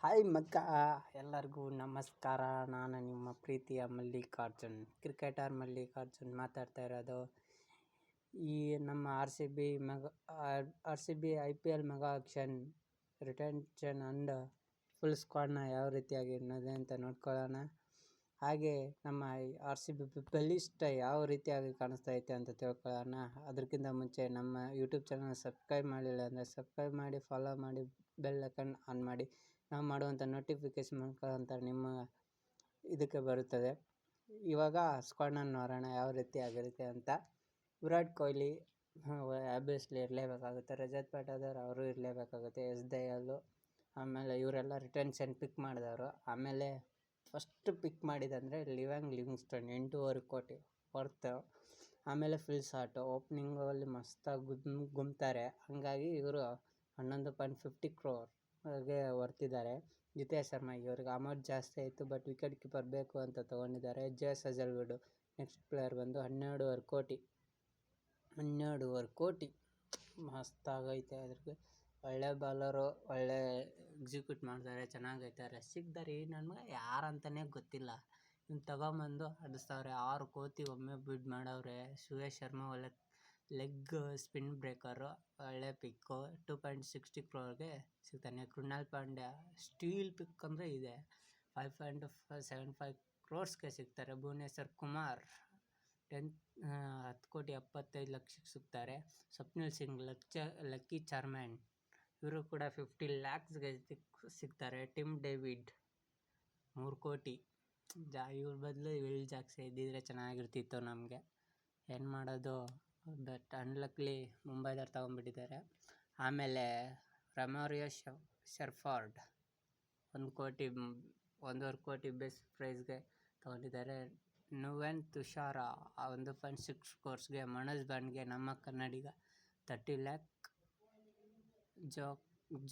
Hi ಮಕ್ಕ, ಎಲ್ಲರಿಗೂ ನಮಸ್ಕಾರ. ನಾನು ನಿಮ್ಮ ಪ್ರೀತಿಯ ಮಲ್ಲಿಕಾರ್ಜುನ್, ಕ್ರಿಕೆಟರ್ ಮಲ್ಲಿಕಾರ್ಜುನ್ ಮಾತಾಡ್ತಾ ಇರೋದು. ಈ ನಮ್ಮ R C B IPL mega auction retention and full ಸ್ಕ್ವಾಡ್ನ ಯಾವ ರೀತಿಯಾಗಿ ಅನ್ನೋದು ಅಂತ ನೋಡ್ಕೊಳ್ಳೋಣ. ಹಾಗೆ ನಮ್ಮ RCB ಬಲಿಷ್ಠ ಯಾವ ರೀತಿಯಾಗಿ ಕಾಣಿಸ್ತಾ ಐತೆ ಅಂತ ತಿಳ್ಕೊಳ್ಳೋಣ. ಅದಕ್ಕಿಂತ ಮುಂಚೆ ನಮ್ಮ ಯೂಟ್ಯೂಬ್ ಚಾನಲ್ ಸಬ್ಸ್ಕ್ರೈಬ್ ಮಾಡಿಲ್ಲ ಅಂದರೆ ಸಬ್ಸ್ಕ್ರೈಬ್ ಮಾಡಿ, ಫಾಲೋ ಮಾಡಿ, ಬೆಲ್ ಐಕನ್ ಆನ್ ಮಾಡಿ. ನಾವು ಮಾಡುವಂಥ ನೋಟಿಫಿಕೇಶನ್ ಮುಖಾಂತರ ನಿಮ್ಮ ಇದಕ್ಕೆ ಬರುತ್ತದೆ. ಇವಾಗ ಸ್ಕ್ವಾಡ್ನ ನೋಡೋಣ ಯಾವ ರೀತಿ ಆಗಿರುತ್ತೆ ಅಂತ. ವಿರಾಟ್ ಕೊಹ್ಲಿ ಆಬ್ವಿಯಸ್ಲಿ ಇರಲೇಬೇಕಾಗುತ್ತೆ. ರಜತ್ ಪಾಟಿದಾರ್ ಅವರು ಇರಲೇಬೇಕಾಗುತ್ತೆ. ಎಸ್ ದಯಾಳು, ಆಮೇಲೆ ಇವರೆಲ್ಲ ರಿಟೆನ್ಷನ್ ಪಿಕ್ ಮಾಡಿದವರು. ಆಮೇಲೆ ಫಸ್ಟ್ ಪಿಕ್ ಮಾಡಿದಂದರೆ ಲಿವಿಂಗ್ಸ್ಟನ್ 8.5 ಕೋಟಿ ವರ್ತ್. ಆಮೇಲೆ ಫಿಲ್ ಶಾರ್ಟ್ ಓಪನಿಂಗಲ್ಲಿ ಮಸ್ತಾಗಿ ಗುಮ್ತಾರೆ. ಹಾಗಾಗಿ ಇವರು 11.50 crore ವರ್ತಿದ್ದಾರೆ. ಜಿತೇಶ್ ಶರ್ಮಾ ಇವ್ರಿಗೆ ಅಮೌಂಟ್ ಜಾಸ್ತಿ ಆಯಿತು, ಬಟ್ ವಿಕೆಟ್ ಕೀಪರ್ ಬೇಕು ಅಂತ ತೊಗೊಂಡಿದ್ದಾರೆ. ಜೇಸ್ ಹಜಲ್ವುಡ್ ನೆಕ್ಸ್ಟ್ ಪ್ಲೇಯರ್ ಬಂದು 12.5 ಕೋಟಿ ಮಸ್ತಾಗೈತೆ. ಅದ್ರಿಗೆ ಒಳ್ಳೆ ಬಾಲರು, ಒಳ್ಳೆ ಎಕ್ಸಿಕ್ಯೂಟ್ ಮಾಡ್ತಾರೆ, ಚೆನ್ನಾಗೈತೆ. ರಸಿಕ್ದಾರ್ ನನ್ಗೆ ಯಾರಂತಲೇ ಗೊತ್ತಿಲ್ಲ. ಇವ್ನು ತಗೊಂಬಂದು ಆಡಿಸ್ತವ್ರೆ. 6 ಕೋಟಿ ಒಮ್ಮೆ ಬಿಡ್ ಮಾಡವ್ರೆ. ಸುಯೇಶ್ ಶರ್ಮಾ ಒಳ್ಳೆ ಲೆಗ್ ಸ್ಪಿನ್ ಬ್ರೇಕರು, ಒಳ್ಳೆ ಪಿಕ್ಕು. 2.60 crore ಸಿಗ್ತಾನೆ. ಕೃಣಾಲ್ ಪಾಂಡ್ಯ ಸ್ಟೀಲ್ ಪಿಕ್ ಅಂದರೆ ಇದೆ, 5.75 crore ಸಿಗ್ತಾರೆ. ಭುವನೇಶ್ವರ್ ಕುಮಾರ್ 10.75 crore ಸಿಗ್ತಾರೆ. ಸ್ವಪ್ನಿಲ್ ಸಿಂಗ್, ಲಕ್ಕಿ ಚಾರ್ಮ್ಯಾನ್ ಇವರು ಕೂಡ 50 lakhs ಸಿಗ್ತಾರೆ. ಟಿಮ್ ಡೇವಿಡ್ 3 ಕೋಟಿ. ಇವ್ರ ಬದಲು ವಿಲ್ ಜಾಕ್ಸ್ ಇದ್ದಿದ್ರೆ ಚೆನ್ನಾಗಿರ್ತಿತ್ತು ನಮಗೆ. ಏನು ಮಾಡೋದು, ಬಟ್ ಅನ್ಲಕ್ಲಿ ಮುಂಬೈದವ್ರು ತೊಗೊಂಡ್ಬಿಟ್ಟಿದ್ದಾರೆ. ಆಮೇಲೆ ರೊಮಾರಿಯೋ ಶೆಫರ್ಡ್ 1.5 ಕೋಟಿ ಬೆಸ್ಟ್ ಪ್ರೈಸ್ಗೆ ತೊಗೊಂಡಿದ್ದಾರೆ. ನುವೆನ್ ತುಷಾರ 1.6 crore. ಮನೋಜ್ ಬಾಂಡ್ಗೆ ನಮ್ಮ ಕನ್ನಡಿಗ 30 lakh.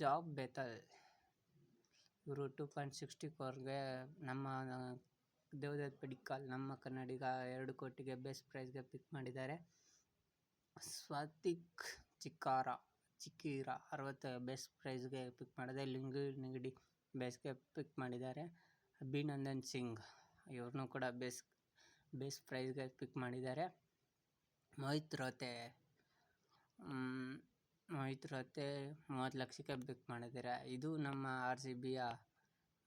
ಜಾಬ್ ಬೆಥಲ್ ಇವರು 2.60 crore. ನಮ್ಮ ದೇವದತ್ ಪಡಿಕ್ಕಲ್ ನಮ್ಮ ಕನ್ನಡಿಗ 2 ಕೋಟಿಗೆ ಬೆಸ್ಟ್ ಪ್ರೈಸ್ಗೆ ಪಿಕ್ ಮಾಡಿದ್ದಾರೆ. ಸ್ವಾತಿಕ್ ಚಿಕ್ಕೀರ 60 ಬೆಸ್ಟ್ ಪ್ರೈಸ್ಗೆ ಪಿಕ್ ಮಾಡಿದೆ. ಲಿಂಗು ನೆಗಡಿ ಬೆಸ್ಟ್ಗೆ ಪಿಕ್ ಮಾಡಿದ್ದಾರೆ. ಅಭಿನಂದನ್ ಸಿಂಗ್ ಇವ್ರನ್ನೂ ಕೂಡ ಬೆಸ್ಟ್ ಪ್ರೈಸ್ಗೆ ಪಿಕ್ ಮಾಡಿದ್ದಾರೆ. ಮೋಹಿತ್ ರೋತೆ 30 ಲಕ್ಷಕ್ಕೆ ಪಿಕ್ ಮಾಡಿದ್ದಾರೆ. ಇದು ನಮ್ಮ RCBಯ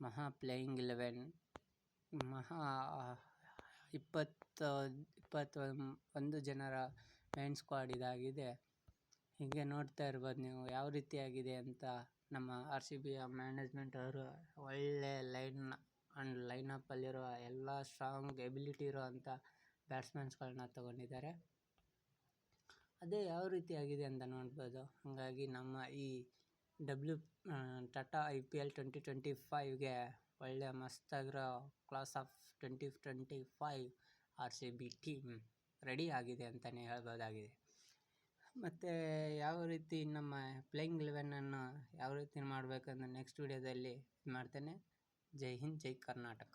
ಮಹಾ ಪ್ಲೇಯಿಂಗ್ 11 21 ಜನರ ಮೇನ್ ಸ್ಕ್ವಾಡ್ ಇದಾಗಿದೆ. ಹೀಗೆ ನೋಡ್ತಾ ಇರ್ಬೋದು ನೀವು ಯಾವ ರೀತಿಯಾಗಿದೆ ಅಂತ. ನಮ್ಮ RCBಯ ಮ್ಯಾನೇಜ್ಮೆಂಟ್ ಅವರು ಒಳ್ಳೆ ಲೈನಪ್ಪಲ್ಲಿರುವ ಎಲ್ಲ ಸ್ಟ್ರಾಂಗ್ ಎಬಿಲಿಟಿ ಇರೋವಂಥ ಬ್ಯಾಟ್ಸ್ಮನ್ಸ್ಗಳನ್ನ ತಗೊಂಡಿದ್ದಾರೆ. ಅದೇ ಯಾವ ರೀತಿಯಾಗಿದೆ ಅಂತ ನೋಡ್ಬೋದು. ಹಾಗಾಗಿ ನಮ್ಮ ಈ ಟಾಟಾ IPL 2025ಗೆ ಒಳ್ಳೆ ಮಸ್ತಾಗಿರೋ class of 2025 RCB team ready ಆಗಿದೆ ಅಂತಲೇ ಹೇಳ್ಬೋದಾಗಿದೆ. ಮತ್ತು ಯಾವ ರೀತಿ ನಮ್ಮ ಪ್ಲೇಯಿಂಗ್ 11 ಯಾವ ರೀತಿ ಮಾಡಬೇಕಂದ್ರೆ ನೆಕ್ಸ್ಟ್ ವಿಡಿಯೋದಲ್ಲಿ ಮಾಡ್ತೇನೆ. ಜೈ ಹಿಂದ್, ಜೈ ಕರ್ನಾಟಕ.